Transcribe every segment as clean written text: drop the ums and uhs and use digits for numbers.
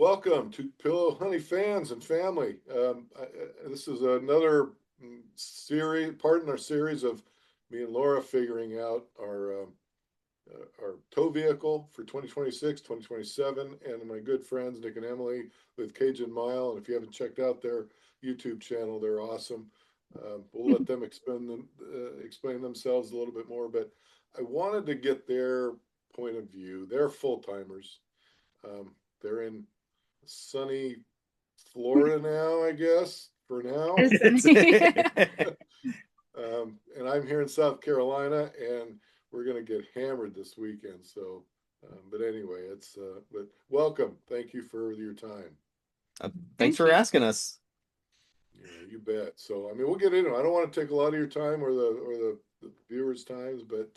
Welcome to Pillow Honey fans and family. This is another series, part in our series of me and Laura figuring out our tow vehicle for 2026, 2027, and my good friends Nick and Emily with Cajun Mile. And if you haven't checked out their YouTube channel, they're awesome. We'll let them explain themselves a little bit more, but I wanted to get their point of view. They're full timers. They're in sunny Florida now, I guess, for now. And I'm here in South Carolina, and we're going to get hammered this weekend. So, but anyway, but welcome. Thank you for your time. Thanks for asking us. Yeah, you bet. So, I mean, we'll get into it. I don't want to take a lot of your time or the viewers' times, but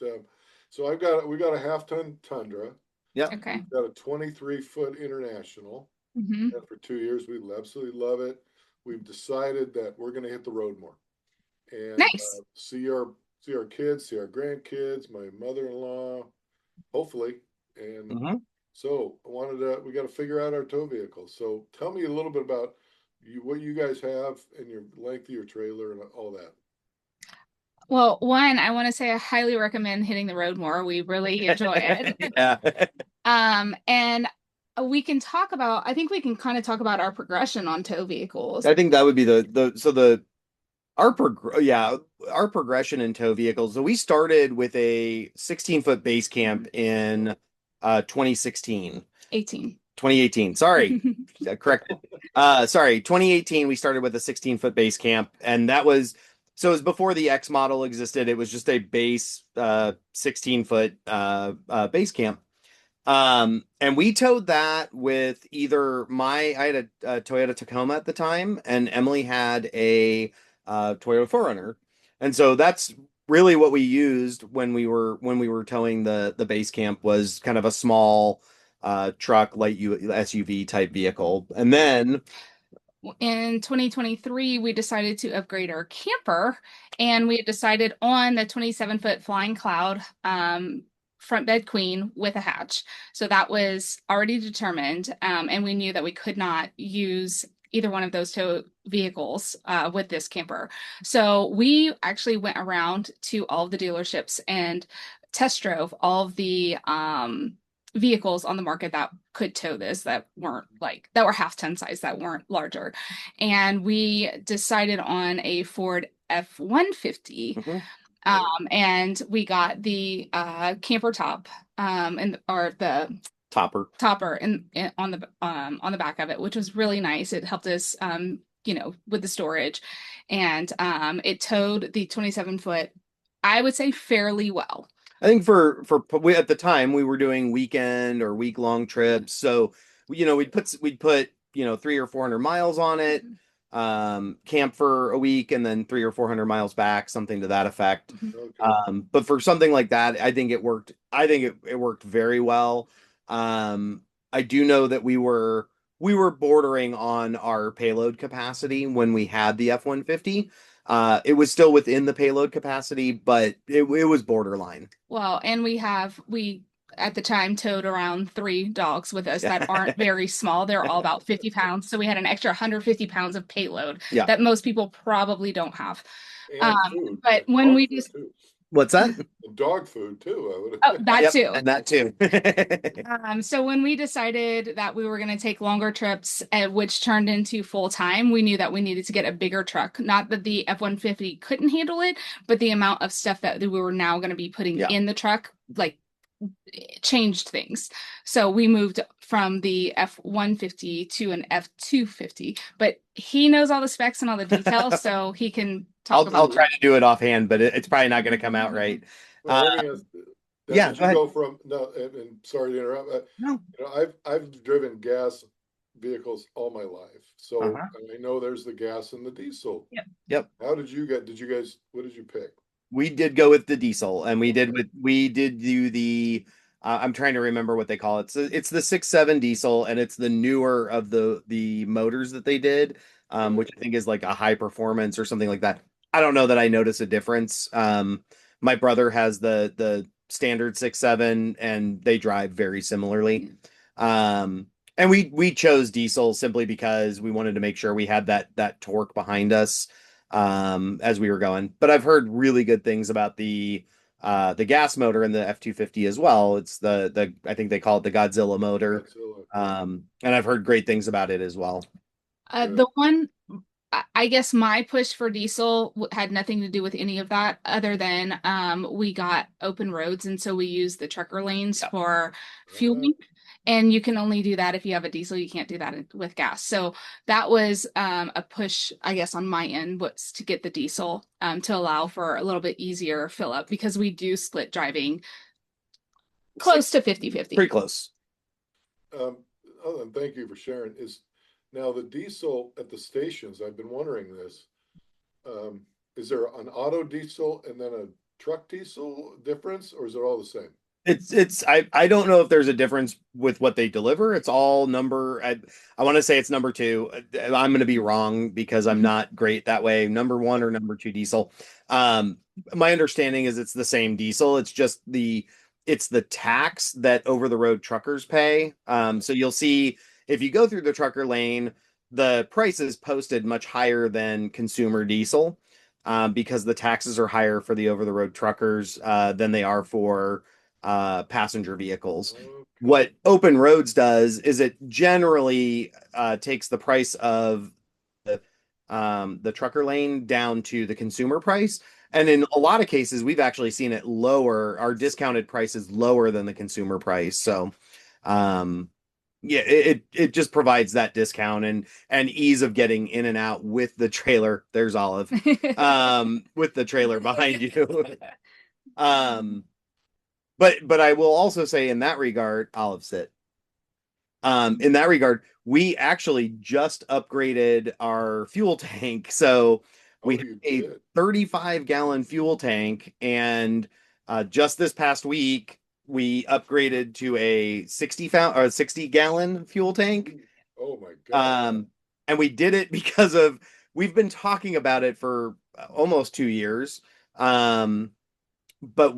so we got a half-ton Tundra. Yeah. Okay. We've got a 23-foot International. Mm-hmm. And for 2 years, we absolutely love it. We've decided that we're going to hit the road more and Nice. see our kids, see our grandkids, my mother-in-law, hopefully. And so we got to figure out our tow vehicle. So tell me a little bit about what you guys have and your length of your trailer and all that. Well, one, I want to say I highly recommend hitting the road more. We really enjoy it. Yeah. And we can talk about, I think we can kind of talk about our progression on tow vehicles. I think that would be our progression in tow vehicles. So we started with a 16-foot base camp in 2016. 2018. Sorry. Corrected. Sorry, 2018 we started with a 16-foot base camp, and it was before the X model existed. It was just a base 16-foot base camp. And we towed that with I had a Toyota Tacoma at the time, and Emily had a Toyota 4Runner. And so that's really what we used when we were towing the base camp, was kind of a small truck, light SUV type vehicle. And then in 2023, we decided to upgrade our camper, and we decided on the 27-foot Flying Cloud front bed queen with a hatch. So that was already determined, and we knew that we could not use either one of those tow vehicles with this camper. So we actually went around to all of the dealerships and test drove all of the vehicles on the market that could tow this, that were half-ton size, that weren't larger. And we decided on a Ford F-150. And we got the camper top or the topper on the back of it, which was really nice. It helped us with the storage, and it towed the 27-foot, I would say, fairly well. I think we, at the time, we were doing weekend or week-long trips, so we'd put 300 or 400 miles on it, camp for a week, and then 300 or 400 miles back, something to that effect. Okay. But for something like that, I think it worked. I think it worked very well. I do know that we were bordering on our payload capacity when we had the F-150. It was still within the payload capacity, but it was borderline. Well, and we at the time towed around 3 dogs with us that aren't very small. They're all about 50 pounds. So we had an extra 150 pounds of payload that most people probably don't have. And but when we just... What's that? Dog food too. That too. And that too. So when we decided that we were going to take longer trips, which turned into full time, we knew that we needed to get a bigger truck. Not that the F-150 couldn't handle it, but the amount of stuff that we were now going to be putting in the truck, changed things. So we moved from the F-150 to an F-250, but he knows all the specs and all the details, so he can talk about I'll try to do it offhand, but it's probably not going to come out right. Well, go from and sorry to interrupt. No. I've driven gas vehicles all my life, so I know there's the gas and the diesel. Yep. How did you what did you pick? We did go with the diesel, and we did do the I'm trying to remember what they call it. So it's the 6.7 diesel, and it's the newer of the motors that they did, which I think is like a high performance or something like that. I don't know that I notice a difference. My brother has the standard 6.7, and they drive very similarly. And we chose diesel simply because we wanted to make sure we had that torque behind us as we were going. But I've heard really good things about the gas motor in the F-250 as well. It's the I think they call it the Godzilla motor. Godzilla, And I've heard great things about it as well. good. The one, I guess my push for diesel had nothing to do with any of that other than we got open roads and so we use the trucker lanes Yeah. for Uh, fueling. And you can only do that if you have a diesel. You can't do that with gas. So that was a push, I guess, on my end was to get the diesel to allow for a little bit easier fill up because we do split driving close to 50-50. Pretty close. and thank you for sharing. Is now the diesel at the stations? I've been wondering this. Um, is there an auto diesel and then a truck diesel difference, or is it all the same? I don't know if there's a difference with what they deliver. It's all number I want to say it's number two. I'm going to be wrong because I'm not great that way. Number one or number two diesel. Um, my understanding is it's the same diesel. It's the tax that over the road truckers pay. So you'll see if you go through the trucker lane, the price is posted much higher than consumer diesel, because the taxes are higher for the over the road truckers than they are for passenger vehicles. Okay. What Open Roads does is it generally takes the price of the trucker lane down to the consumer price. And in a lot of cases, we've actually seen it lower. Our discounted price is lower than the consumer price. So, yeah, it just provides that discount and ease of getting in and out with the trailer. There's Olive, with the trailer behind you. Um, but I will also say in that regard, Olive sit. In that regard, we actually just upgraded our fuel tank. So Oh, we have you a did. 35-gallon fuel tank, and just this past week we upgraded to a 60-gallon fuel tank. Oh my God. Um, and we did it because of we've been talking about it for almost 2 years. Um, but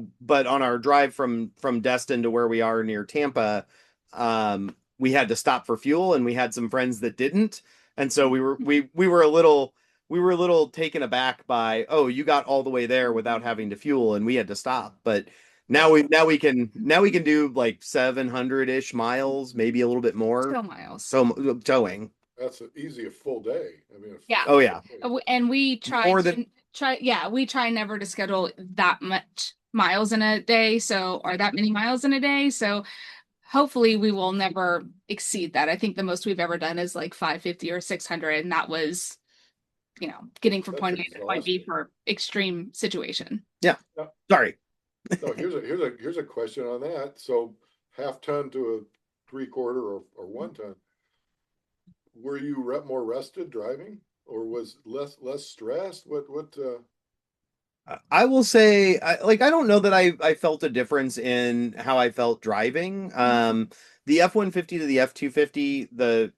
on our drive from Destin to where we are near Tampa, we had to stop for fuel, and we had some friends that didn't, and so we were a little taken aback by, oh, you got all the way there without having to fuel, and we had to stop. But now we can do like 700-ish miles, maybe a little bit more. Still miles. So towing. That's easy, a full day. I mean, Yeah. Oh yeah, And we try more to than we try never to schedule that much miles in a day, so or that many miles in a day. So hopefully we will never exceed that. I think the most we've ever done is like 550 or 600, and that was, getting from that's point A to point B exhausting. for extreme situation. yeah. Yeah. Sorry. No, here's a question on that. So half ton to a three quarter or 1 ton. Were you more rested driving, or was less stressed? What I will say, I don't know that I felt a difference in how I felt driving. The F-150 to the F-250, the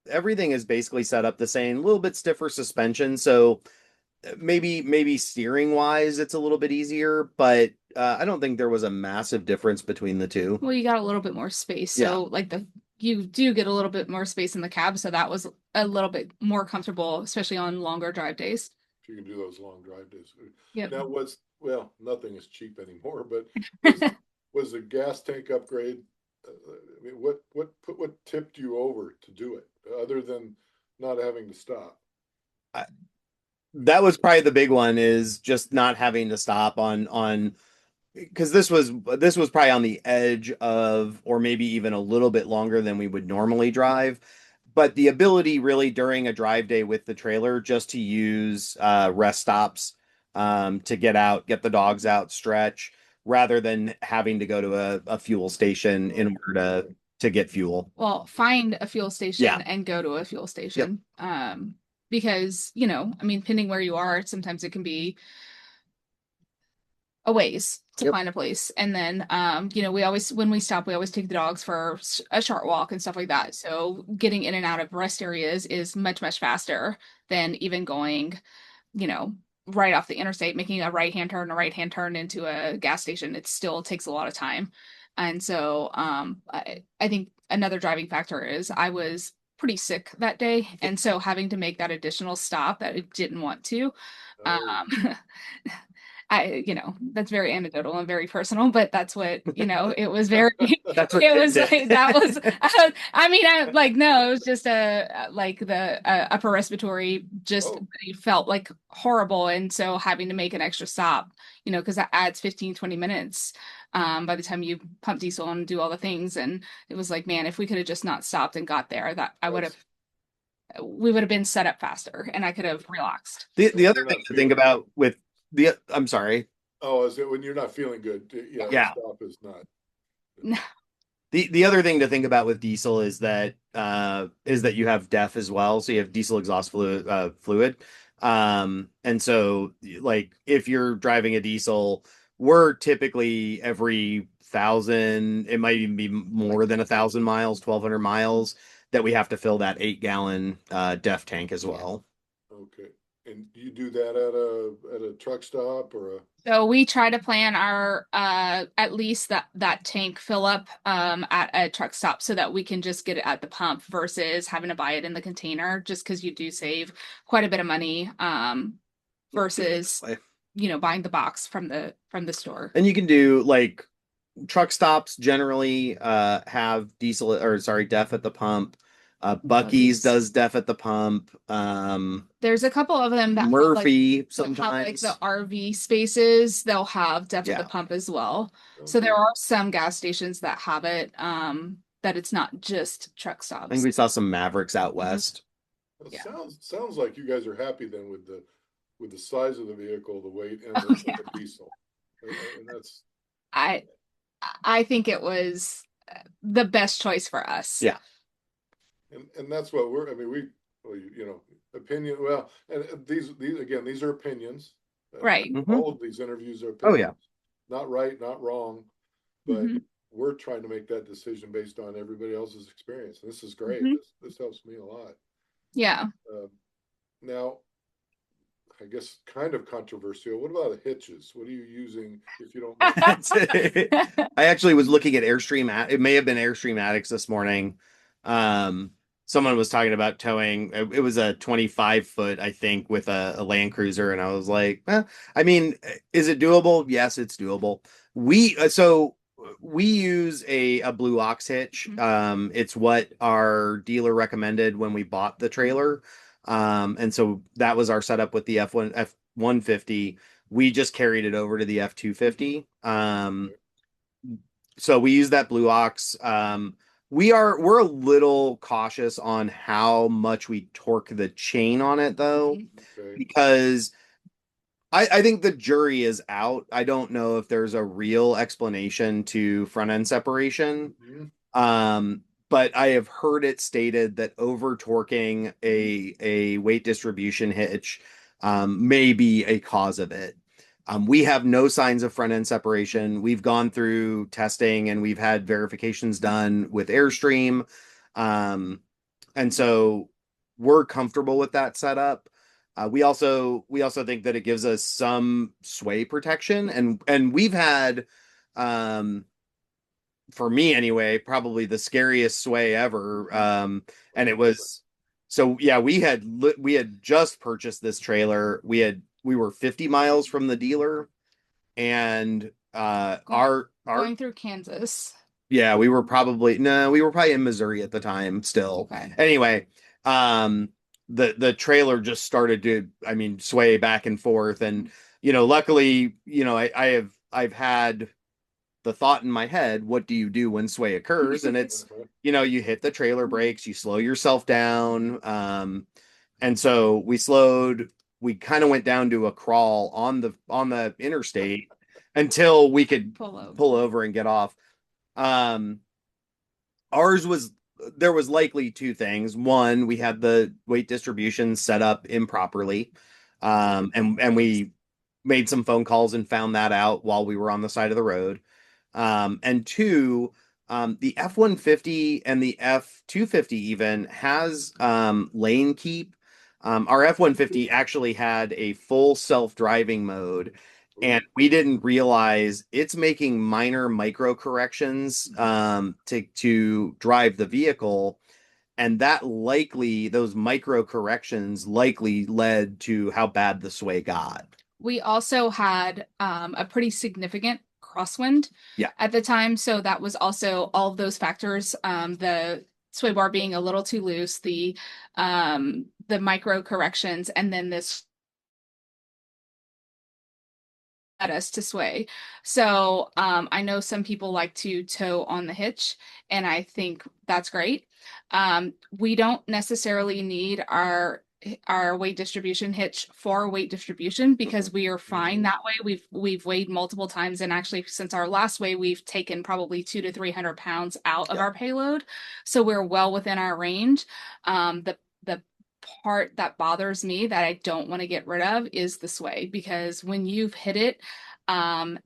everything is basically set up the same, a little bit stiffer suspension, so maybe steering wise it's a little bit easier, but I don't think there was a massive difference between the two. Well, you got a little bit more space, Yeah. so like you do get a little bit more space in the cab, so that was a little bit more comfortable, especially on longer drive days. if you can do those long drive days? Yep. Now, nothing is cheap anymore, but was was the gas tank upgrade? I mean, what tipped you over to do it, other than not having to stop? That was probably the big one, is just not having to stop on because this was probably on the edge of, or maybe even a little bit longer than we would normally drive. But the ability really during a drive day with the trailer just to use rest stops, to get out, get the dogs out, stretch, rather than having to go to a fuel station in order to get fuel. Well, find a fuel station Yeah. and go to a fuel Yep. station. Because, I mean, depending where you are, sometimes it can be a ways to Yep. find a place. And then, we always, when we stop, we always take the dogs for a short walk and stuff like that. So getting in and out of rest areas is much, much faster than even going, right off the interstate, making a right-hand turn into a gas station. It still takes a lot of time. And so I think another driving factor is I was pretty sick that day. And so having to make that additional stop that I didn't want to, Oh, um, that's very anecdotal and very personal, but that's what, it was very, That's what it was did like, it. that was, I mean, I like, no, it was just like the upper respiratory just oh, felt like horrible. And so having to make an extra stop, because that adds 15, 20 minutes by the time you pump diesel and do all the things. And it was like, man, if we could have just not stopped and got there, that that's we would have been set up faster and I could have relaxed. The when other you're thing not to think feeling about good. with I'm sorry. Oh, is it when you're not feeling good? Yeah, the Yeah. stop is not. The other thing to think about with diesel is that you have DEF as well. So you have diesel exhaust fluid. And so like if you're driving a diesel, we're typically every 1,000, it might even be more than 1,000 miles, 1,200 miles that we have to fill that 8-gallon DEF tank as well. Okay. And do you do that at a truck stop or a? So we try to plan our at least that tank fill up at a truck stop so that we can just get it at the pump versus having to buy it in the container just because you do save quite a bit of money versus buying the box from the store. And you can do like truck stops generally have diesel or sorry, DEF at the pump. Bucky's does DEF at the pump. There's a couple of them that have, Murphy like, sometimes. the RV spaces, they'll have DEF at the Yeah. pump as well. So there Okay. are some gas stations that have it, that it's not just truck I think stops. we saw some Mavericks out west. Well, Yeah. sounds like you guys are happy then with the size of the vehicle, the weight, and Oh, and the diesel. And that's I I think it was the best choice for us. Yeah. and that's what we're. I mean, well, opinion. Well, and these again, these are opinions. Right. All of these interviews are Oh opinions. yeah. Not right, not wrong, but Mhm. we're trying to make that decision based on everybody else's experience. And this is great. Mhm. This helps me a lot. Yeah. Now, I guess kind of controversial. What about hitches? What are you using if you don't mind? I actually was looking at Airstream. It may have been Airstream Addicts this morning. Someone was talking about towing. It was a 25-foot, I think, with a Land Cruiser, and I was like, I mean, is it doable? Yes, it's doable. We use a Blue Ox hitch. It's what our dealer recommended when we bought the trailer. And so that was our setup with the F150. We just carried it over to the F250. So we use that Blue Ox. We're a little cautious on how much we torque the chain on it though, Okay. because I think the jury is out. I don't know if there's a real explanation to front end separation. Mhm. But I have heard it stated that over torquing a weight distribution hitch may be a cause of it. We have no signs of front end separation. We've gone through testing and we've had verifications done with Airstream. And so we're comfortable with that setup. We also think that it gives us some sway protection, and we've had for me anyway, probably the scariest sway ever. And it was so yeah, we had just purchased this trailer. We were 50 miles from the dealer, and our Going through Kansas. yeah, we were probably no, we were probably in Missouri at the time still. Okay. Anyway, the trailer just started to, I mean, sway back and forth, and luckily, I've had the thought in my head, what do you do when sway occurs? And it's, you hit the trailer brakes, you slow yourself down. And so we kind of went down to a crawl on the interstate until we could pull over and get off. Um, ours was there was likely two things. One, we had the weight distribution set up improperly. And we made some phone calls and found that out while we were on the side of the road. And two, the F150 and the F250 even has lane keep. Our F150 actually had a full self-driving mode, and Ooh. we didn't realize it's making minor micro corrections to drive the vehicle, and those micro corrections likely led to how bad the sway got. We also had a pretty significant crosswind Yeah. at the time, so that was also all of those factors. The sway bar being a little too loose, the micro corrections, and then this led us to sway. So I know some people like to tow on the hitch, and I think that's great. We don't necessarily need our weight distribution hitch for weight distribution because we are fine that way. We've weighed multiple times, and actually since our last weigh, we've taken probably 200 to 300 pounds out of our payload, so we're well within our range. The part that bothers me that I don't want to get rid of is the sway, because when you've hit it,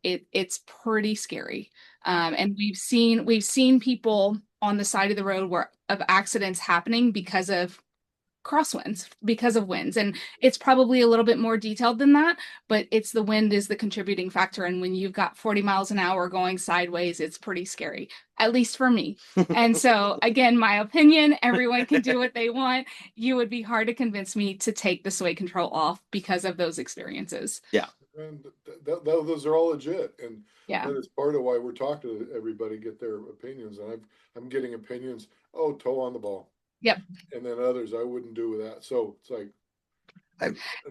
it's pretty scary. And we've seen people on the side of the road where of accidents happening because of crosswinds, because of winds. And it's probably a little bit more detailed than that, but it's the wind is the contributing factor. And when you've got 40 miles an hour going sideways, it's pretty scary, at least for me. And so, again, my opinion, everyone can do what they want. You would be hard to convince me to take the sway control off because of those experiences. Yeah. And those are all legit, and Yeah. that is part of why we're talking to everybody, get their opinions. And I'm getting opinions. Oh, toe on the ball. Yep. And then others I wouldn't do with that. So it's like,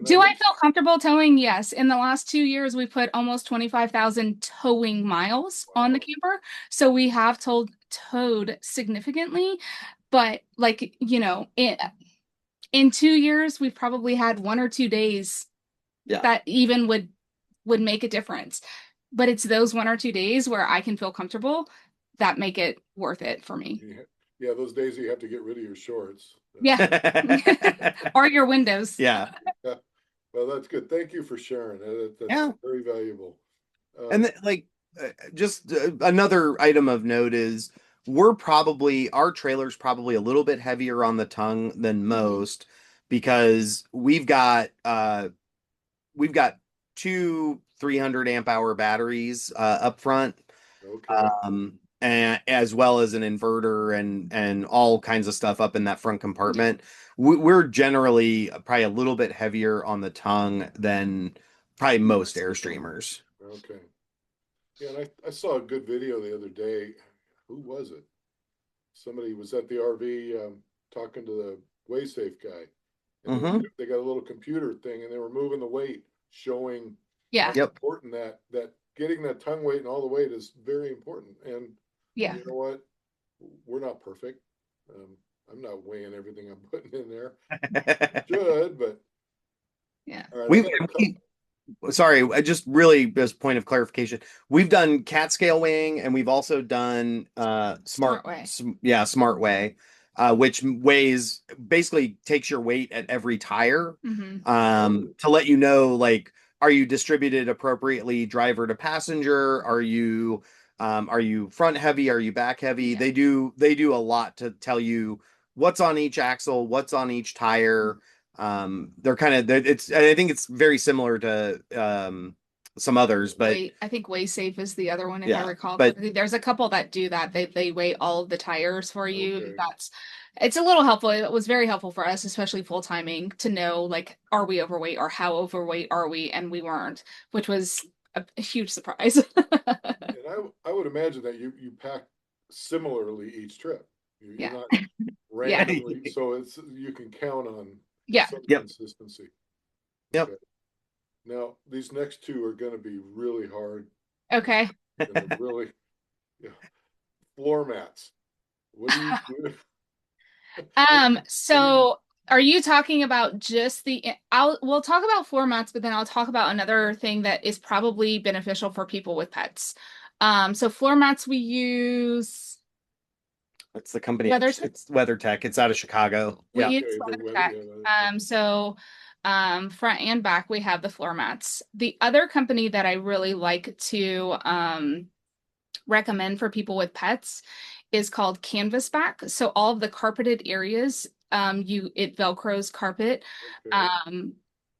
do I feel comfortable towing? Yes. In the last 2 years, we put almost 25,000 towing miles on the camper. So we have towed significantly, but like, in 2 years, we've probably had 1 or 2 days that even would make a difference. But it's those 1 or 2 days where I can feel comfortable that make it worth it for me. Yeah, those days you have to get rid of your shorts. Yeah. Or your windows. Yeah. Well, that's good. Thank you for sharing. That's very valuable. And just another item of note is our trailer's probably a little bit heavier on the tongue than most, because we've got two 300 amp hour batteries up front. Okay. And as well as an inverter and all kinds of stuff up in that front compartment. We're generally probably a little bit heavier on the tongue than probably most Airstreamers. Okay. Yeah, and I saw a good video the other day. Who was it? Somebody was at the RV talking to the WaySafe guy. And they got a little computer thing, and they were moving the weight, showing how important that getting that tongue weight and all the weight is very important. And yeah, you know what? We're not perfect. I'm not weighing everything I'm putting in there. Should, but yeah. All right, sorry, just really as point of clarification, we've done cat scale weighing, and we've also done smart way, which basically takes your weight at every tire, to let you know, like, are you distributed appropriately, driver to passenger? Are you front heavy? Are you back heavy? Yeah. They do a lot to tell you what's on each axle, what's on each tire. I think it's very similar to some others, but I think WaySafe is the other one, if I recall. But there's a couple that do that. They weigh all of the tires for you. Okay. It's a little helpful. It was very helpful for us, especially full timing, to know, like, are we overweight or how overweight are we? And we weren't, which was a huge surprise. And I would imagine that you pack similarly each trip. You're not randomly, so you can count on some consistency. Yep. Okay. Now these next two are going to be really hard. Okay. Really, floor mats. What do you do? So are you talking about just we'll talk about floor mats, but then I'll talk about another thing that is probably beneficial for people with pets. So floor mats we use. It's the company. It's WeatherTech. It's out of Chicago. We use WeatherTech. So front and back, we have the floor mats. The other company that I really like to recommend for people with pets is called Canvasback. So all of the carpeted areas, it Velcros carpet. Okay.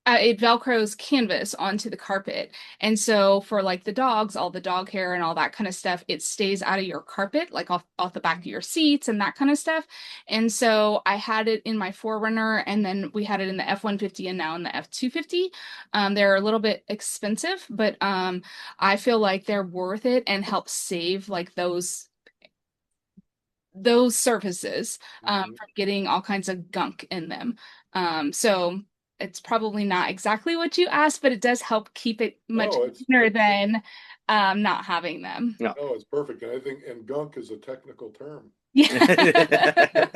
it velcros canvas onto the carpet. And so for like the dogs, all the dog hair and all that kind of stuff, it stays out of your carpet, like off the back of your seats and that kind of stuff. And so I had it in my 4Runner, and then we had it in the F-150 and now in the F-250. They're a little bit expensive, but I feel like they're worth it and help save like those surfaces from getting all kinds of gunk in them. So it's probably not exactly what you asked, but it does help keep it much cleaner than not having them. No. Oh, it's perfect. And I think, and gunk is a technical term. Yeah.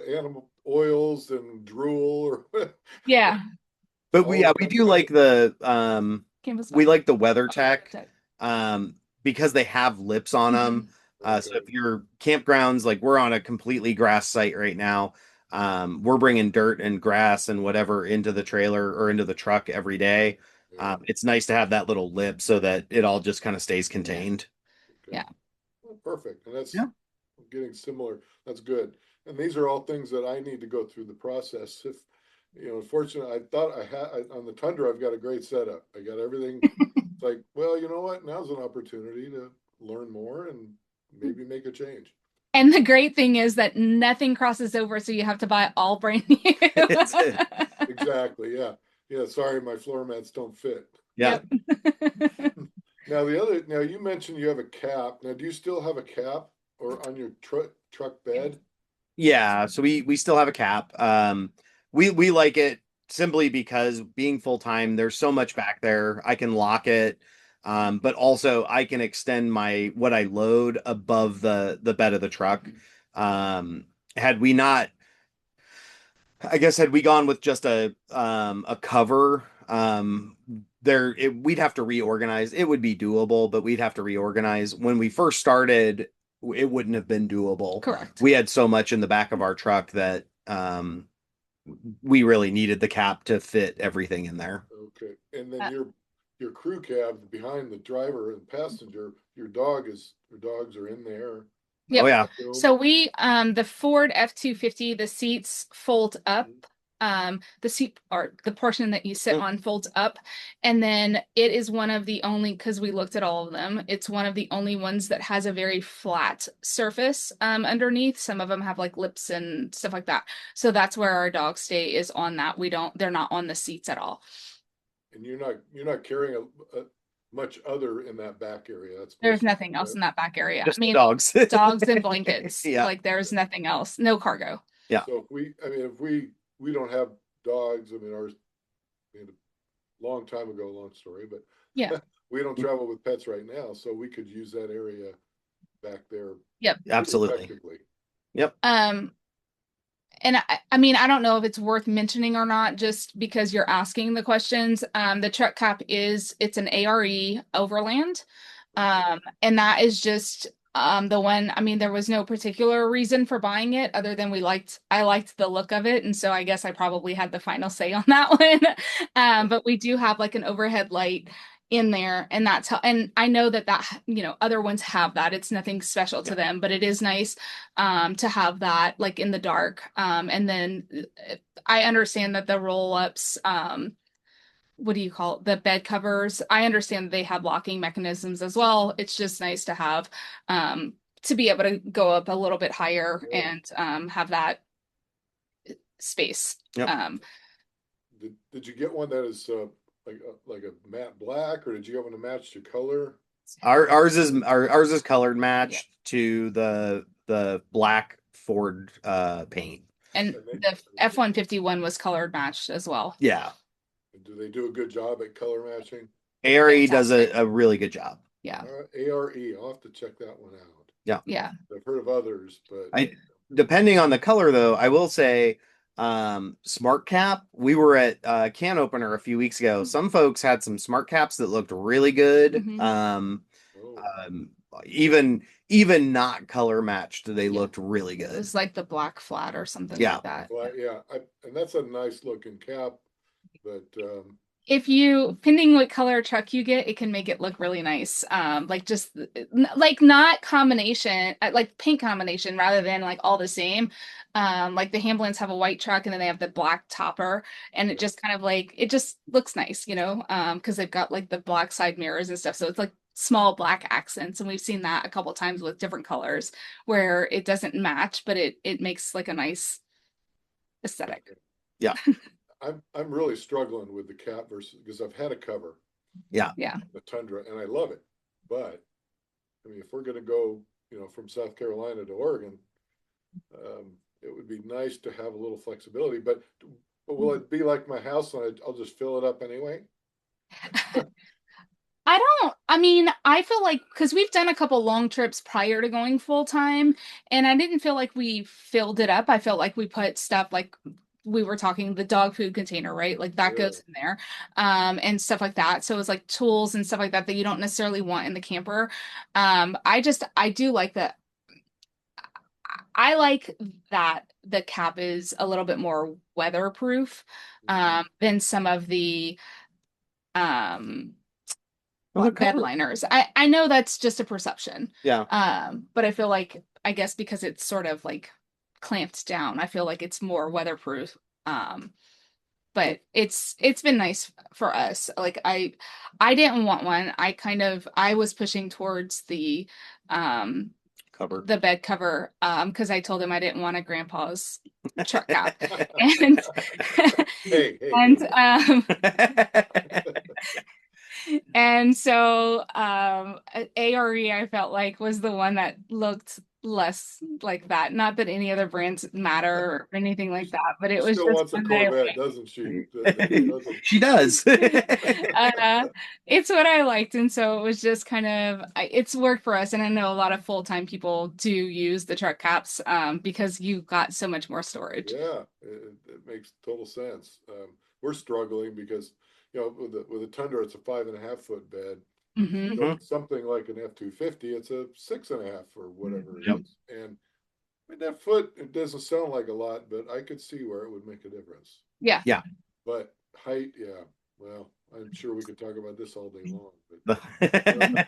Animal oils and drool or Yeah. But we do like the we like the WeatherTech because they have lips on them. So if your campgrounds, like we're on a completely grass site right now, we're bringing dirt and grass and whatever into the trailer or into the truck every day. It's nice to have that little lip so that it all just kind of stays contained. Yeah. Oh, perfect. And that's getting similar. That's good. And these are all things that I need to go through the process. If unfortunately, I thought I had on the Tundra, I've got a great setup. I got everything. It's like, well, you know what? Now's an opportunity to learn more and maybe make a change. And the great thing is that nothing crosses over, so you have to buy all brand new. Exactly. Yeah. Yeah. Sorry, my floor mats don't fit. Yeah. Now you mentioned you have a cap. Now, do you still have a cap or on your truck bed? Yeah, so we still have a cap. We like it simply because being full time, there's so much back there. I can lock it, but also I can extend what I load above the bed of the truck. Had we not, I guess, had we gone with just a cover, we'd have to reorganize. It would be doable, but we'd have to reorganize. When we first started, it wouldn't have been doable. Correct. We had so much in the back of our truck that we really needed the cap to fit everything in there. Okay. And then your crew cab behind the driver and passenger, your dogs are in there. Yep. Oh yeah. So we the Ford F-250, the seats fold up. The seat or the portion that you sit on folds up, and then it is one of the only, because we looked at all of them, it's one of the only ones that has a very flat surface underneath. Some of them have like lips and stuff like that. So that's where our dogs stay, is on that. They're not on the seats at all. And you're not carrying a much other in that back area. There's nothing else in that back area. Just dogs. Dogs and blankets. Yeah. Like there's nothing else. No cargo. Yeah. So if we don't have dogs, ours, a long time ago, long story, but yeah, we don't travel with pets right now, so we could use that area back there. Yep. Absolutely. Yep. And I don't know if it's worth mentioning or not, just because you're asking the questions. The truck cap it's an ARE Overland. And that is just the one. There was no particular reason for buying it other than I liked the look of it, and so I guess I probably had the final say on that one. But we do have like an overhead light in there, and that's how, and I know that other ones have that. It's nothing special to them, but it is nice to have that like in the dark. And then I understand that the roll-ups, what do you call it? The bed covers, I understand that they have locking mechanisms as well. It's just nice to have to be able to go up a little bit higher and have that space. Yep. Did you get one that is like a matte black, or did you get one that matched your color? Ours is colored matched to the black Ford paint. And the F-151 was colored matched as well. Yeah. Do they do a good job at color matching? ARE does a really good job. Yeah. ARE, I'll have to check that one out. Yeah. Yeah. I've heard of others, but depending on the color though, I will say smart cap. We were at can opener a few weeks ago. Some folks had some smart caps that looked really good. Even not color matched, they looked really good. It was like the black flat or something like that. And that's a nice looking cap, but if you, depending what color truck you get, it can make it look really nice. Like just like not combination, like paint combination rather than like all the same. Like the Hamblins have a white truck and then they have the black topper, and it just kind of like it just looks nice, because they've got like the black side mirrors and stuff. So it's like small black accents, and we've seen that a couple times with different colors where it doesn't match, but it makes like a nice aesthetic. Yeah. I'm really struggling with the cap versus because I've had a cover, Yeah. Yeah. the Tundra, and I love it. But I mean, if we're going to go, from South Carolina to Oregon, it would be nice to have a little flexibility. But will it be like my house and I'll just fill it up anyway? I mean, I feel like because we've done a couple long trips prior to going full time, and I didn't feel like we filled it up. I felt like we put stuff like we were talking the dog food container, right? Like that Yeah. goes in there, and stuff like that. So it's like tools and stuff like that that you don't necessarily want in the camper. I do like that. I like that the cap is a little bit more weatherproof, than some of the um Well, bed liners. I know that's just a perception. Yeah. But I feel like I guess because it's sort of like clamped down, I feel like it's more weatherproof. But it's been nice for us. Like I didn't want one. I was pushing towards Cover. the bed cover because I told him I didn't want a grandpa's truck cap. And Hey, and hey. and so ARE I felt like was the one that looked less like that. Not that any other brands matter or anything like that, but She it was still just wants a one that I Corvette, liked. doesn't she? She does. It's what I liked, and so it was just kind of it's worked for us. And I know a lot of full-time people do use the truck caps because you got so much more storage. Yeah, it makes total sense. We're struggling because, with a Tundra, it's a 5.5 foot bed. Hmm. So something like an F-250, it's a 6.5 or whatever it Yep. is. And I mean, that foot, it doesn't sound like a lot, but I could see where it would make a difference. Yeah. Yeah. But height, yeah, well, I'm sure we could talk about this all day long. But now,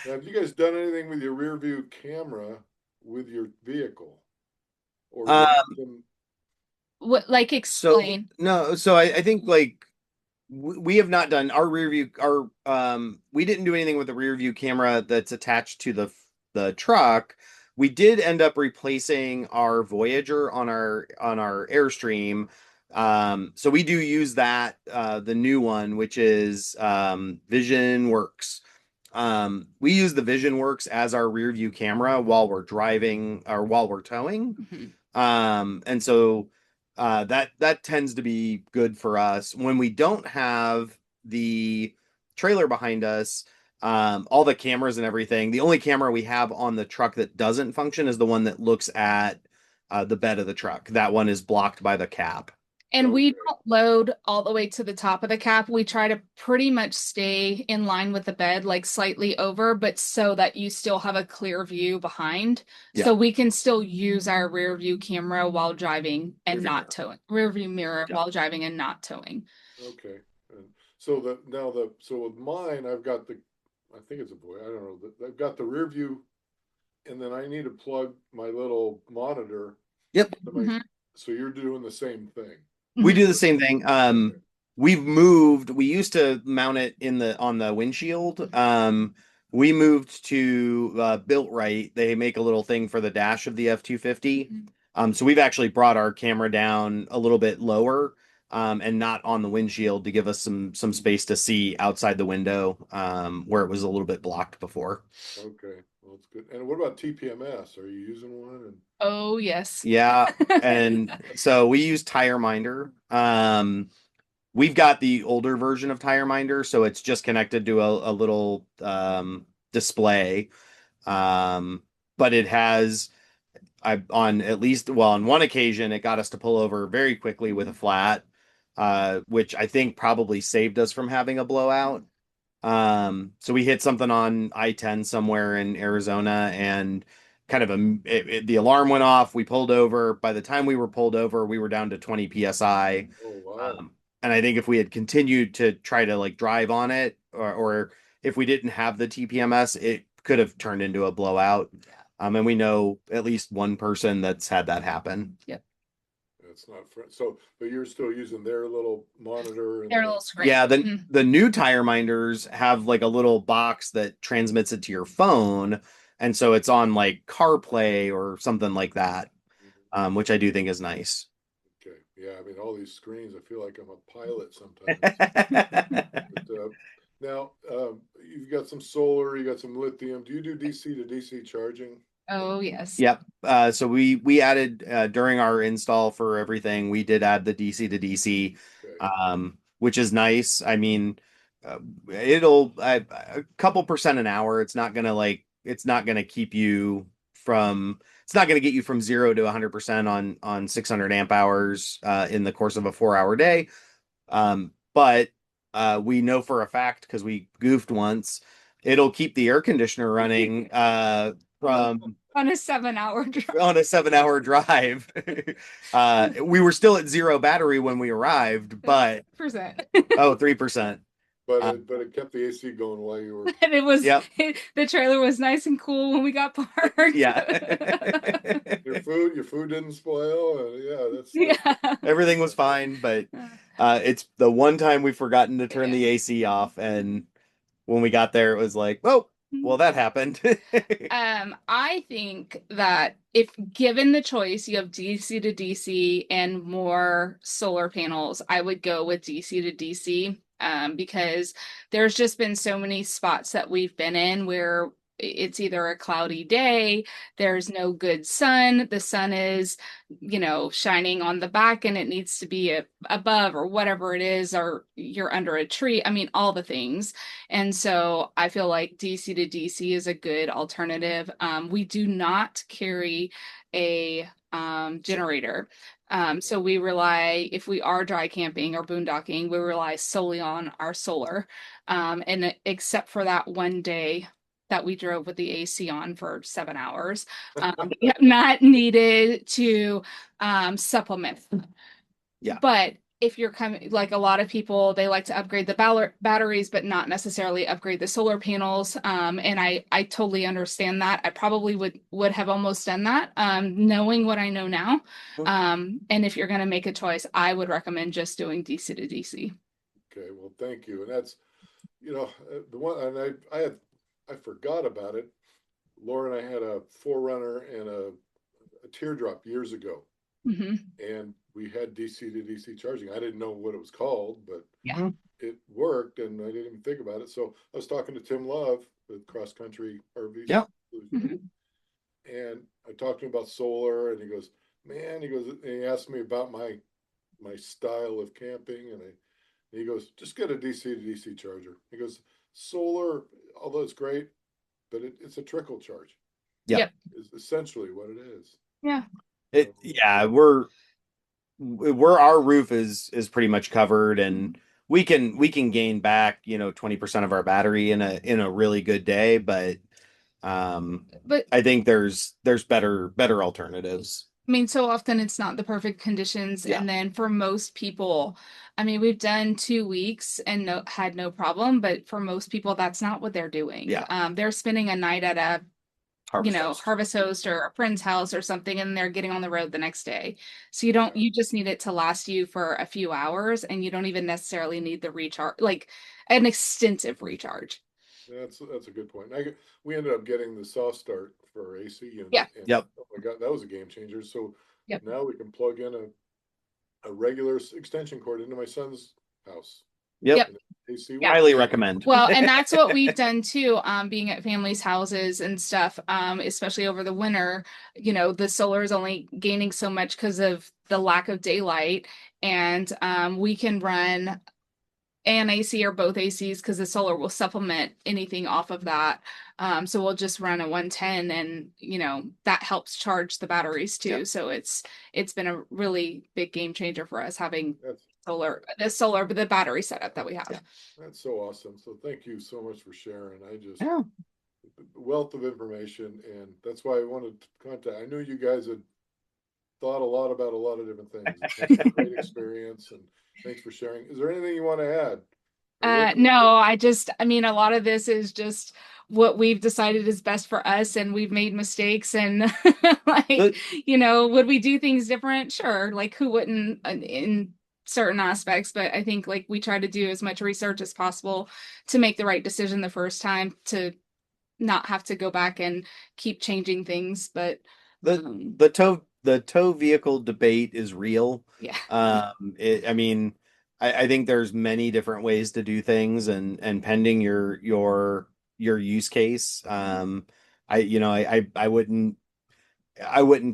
have you guys done anything with your rear view camera with your vehicle? Or is Um, that something? What, like, so explain? no, so I think like we have not done our rear view we didn't do anything with the rear view camera that's attached to the truck. We did end up replacing our Voyager on our Airstream. So we do use that the new one, which is Vision Works. We use the Vision Works as our rear view camera while we're driving or while we're towing. Mhm. And so that tends to be good for us when we don't have the trailer behind us. All the cameras and everything. The only camera we have on the truck that doesn't function is the one that looks at the bed of the truck. That one is blocked by the cap. And Okay. we don't load all the way to the top of the cap. We try to pretty much stay in line with the bed, like slightly over, but so that you still have a clear view behind. Yeah. So we can still use our rear view camera while driving and Rear view not mirror. towing. Rear view mirror Yeah. while driving and not towing. Okay. And so with mine, I've got I think it's a boy. I don't know. I've got the rear view, and then I need to plug my little monitor. Yep. Mhm. So you're doing the same thing. We do the same thing. Okay. We've moved. We used to mount it on the windshield. We moved to Built Right. They make a little thing for the dash of the F-250. So we've actually brought our camera down a little bit lower, and not on the windshield to give us some space to see outside the window, where it was a little bit blocked before. Okay. Well, that's good. And what about TPMS? Are you using one? And Oh, yes. Yeah, and so we use Tire Minder. We've got the older version of Tire Minder, so it's just connected to a little display. But it has, on one occasion, it got us to pull over very quickly with a flat, which I think probably saved us from having a blowout. So we hit something on I-10 somewhere in Arizona, and kind of the alarm went off. We pulled over. By the time we were pulled over, we were down to 20 psi. oh wow. And I think if we had continued to try to like drive on it, or if we didn't have the TPMS, it could have turned into a blowout. And we know at least one person that's had that happen. Yep. It's not so, but you're still using their little monitor and Their little screen. Yeah, the new tire minders have like a little box that transmits it to your phone, and so it's on like CarPlay or something like that, which I do think is nice. Okay, yeah, I mean, all these screens, I feel like I'm a pilot sometimes. But, now, you've got some solar, you got some lithium. Do you do DC to DC charging? Oh, yes. Yep. So we added during our install for everything, we did add the DC to DC, Okay. which is nice. I mean, it'll a couple percent an hour. It's not gonna keep you from. It's not gonna get you from 0 to 100% on 600 amp hours in the course of a 4 hour day. But we know for a fact because we goofed once, it'll keep the air conditioner running from On a 7 hour drive. on a 7 hour drive. We were still at 0 battery when we arrived, but 3%. 3%. But it kept the AC going while you were. And it was Yep. The trailer was nice and cool when we got parked. Yeah. Your food didn't spoil. Yeah, Yeah. Everything was fine, but it's the one time we've forgotten to turn the AC off, and when we got there, it was like, oh, well, that happened. I think that if given the choice, you have DC to DC and more solar panels, I would go with DC to DC, because there's just been so many spots that we've been in where it's either a cloudy day, there's no good sun, the sun is, shining on the back and it needs to be above or whatever it is, or you're under a tree. I mean, all the things. And so I feel like DC to DC is a good alternative. We do not carry a generator. So we rely, if we are dry camping or boondocking, we rely solely on our solar. And except for that one day that we drove with the AC on for 7 hours, we have not needed to supplement. Yeah. But if you're coming, like a lot of people, they like to upgrade the batteries, but not necessarily upgrade the solar panels. And I totally understand that. I probably would have almost done that, knowing what I know now. And if you're going to make a choice, I would recommend just doing DC to DC. Okay, well, thank you. And that's, the one, and I forgot about it. Laura and I had a Forerunner and a teardrop years ago. Mm-hmm. And we had DC to DC charging. I didn't know what it was called, but Yeah. it worked, and I didn't even think about it. So I was talking to Tim Love with Cross Country RV. Yeah. Mm-hmm. And I talked to him about solar, and he goes, and he asked me about my style of camping, and he goes, just get a DC to DC charger. He goes, solar, although it's great, but it's a trickle charge. Yep. Is essentially what it is. Yeah. We're our roof is pretty much covered, and we can gain back 20% of our battery in a really good day, but I think there's better alternatives. I mean, so often it's not the perfect conditions. Yeah. And then for most people, I mean, we've done 2 weeks and had no problem, but for most people, that's not what they're doing. Yeah. They're spending a night at a Harvest host or a friend's house or something, and they're getting on the road the next day. So you just need it to last you for a few hours, and you don't even necessarily need the recharge, like an extensive recharge. That's a good point. We ended up getting the soft start for our AC unit. Yeah. And, Yep. oh my God, that was a game changer. So Yep. now we can plug in a regular extension cord into my son's house. Yep. AC Highly recommend. Well, and that's what we've done too, being at families' houses and stuff, especially over the winter. The solar is only gaining so much because of the lack of daylight, and we can run an AC or both ACs because the solar will supplement anything off of that. So we'll just run a 110, and that helps charge the batteries too. Yep. So it's been a really big game changer for us having That's the battery setup that we have. That's so awesome. So thank you so much for sharing. Yeah. Wealth of information, and that's why I wanted to contact. I knew you guys had thought a lot about a lot of different things. It's been a great experience, and thanks for sharing. Is there anything you want to add? No, I mean, a lot of this is just what we've decided is best for us, and we've made mistakes, and like, would we do things different? Sure. Like, who wouldn't in certain aspects, but I think like we try to do as much research as possible to make the right decision the first time, to not have to go back and keep changing things. But the tow vehicle debate is real. yeah. I mean, I think there's many different ways to do things, and pending your use case. I wouldn't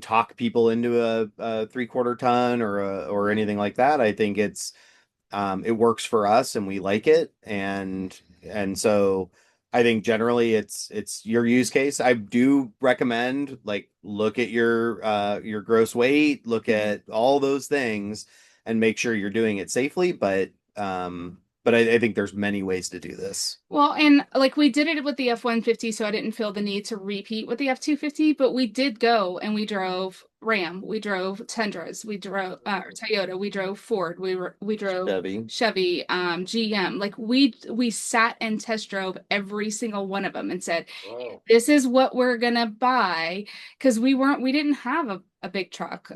talk people into a 3/4 ton or anything like that. I think it works for us and we like it, and so I think generally it's your use case. I do recommend, like, look at your gross weight, look at all those things, and make sure you're doing it safely. But I think there's many ways to do this. Well, and like we did it with the F-150, so I didn't feel the need to repeat with the F-250, but we did go and we drove Ram, we drove Tundras, we drove Toyota, we drove Ford, we drove Chevy, GM. Like we sat and test drove every single one of them and said, Wow. this is what we're gonna buy, because we didn't have a big truck.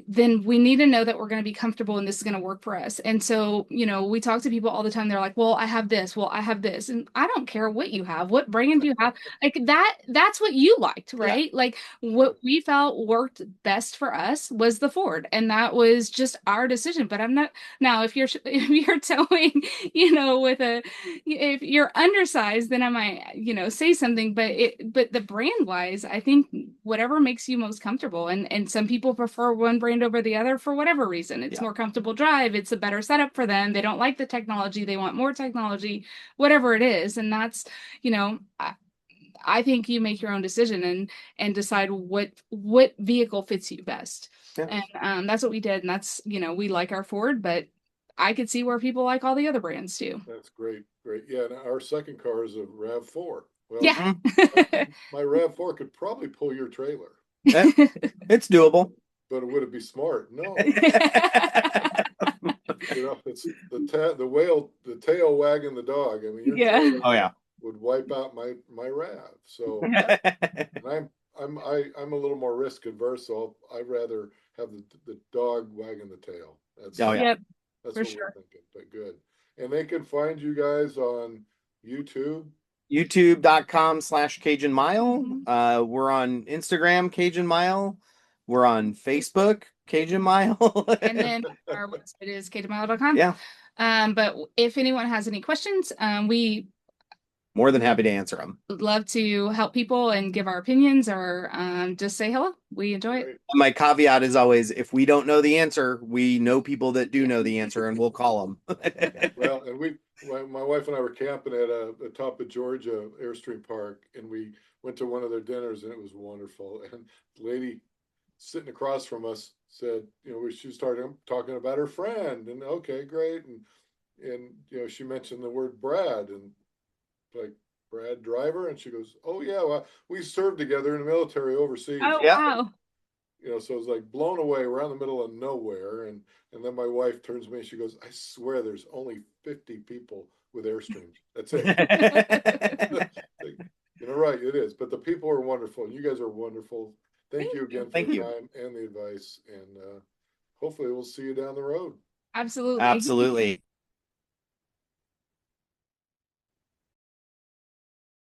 Then we need to know that we're going to be comfortable and this is going to work for us. And so, we talk to people all the time. They're like, well, I have this. Well, I have this. And I don't care what you have. What brand do you have? Like that's what you liked, right? Yeah. Like what we felt worked best for us was the Ford. And that was just our decision. But I'm not, now if you're towing, if you're undersized, then I might, say something, but the brand wise, I think whatever makes you most comfortable. And some people prefer one brand over the other for whatever reason. It's more comfortable drive. It's a better setup for them. They don't like the technology. They want more technology, whatever it is. And that's, I think you make your own decision and decide what vehicle fits you best. Yeah. And that's what we did. And that's, we like our Ford, but I could see where people like all the other brands too. That's great. Great. Yeah. And our second car is a RAV4. Well, yeah. my RAV4 could probably pull your trailer. It's doable. But would it be smart? No. It's the tail wagging the dog. I mean, your trailer would wipe out my RAV. So and I'm a little more risk adverse, so I'd rather have the dog wagging the tail. That's what we're thinking. But good. And they can find you guys on YouTube. YouTube.com/Cajun Mile. We're on Instagram, Cajun Mile. We're on Facebook, Cajun Mile. And then our website is cajunmile.com. Yeah. But if anyone has any questions, we more than happy to answer them. Would love to help people and give our opinions, or just say hello. We enjoy it. My caveat is always, if we don't know the answer, we know people that do know the answer, and we'll call them. Well, and my wife and I were camping at the top of Georgia Airstream Park, and we went to one of their dinners, and it was wonderful. And the lady sitting across from us said, she started talking about her friend, and okay, great, and she mentioned the word Brad, and like, Brad Driver, and she goes, oh yeah, well, we served together in the military overseas. Oh wow. So it was like blown away. We're out in the middle of nowhere, and then my wife turns to me and she goes, I swear there's only 50 people with Airstream. That's it. Right, it is. But the people are wonderful, and you guys are wonderful. Thank you again for the time and the advice, and hopefully we'll see you down the road. Absolutely. Absolutely.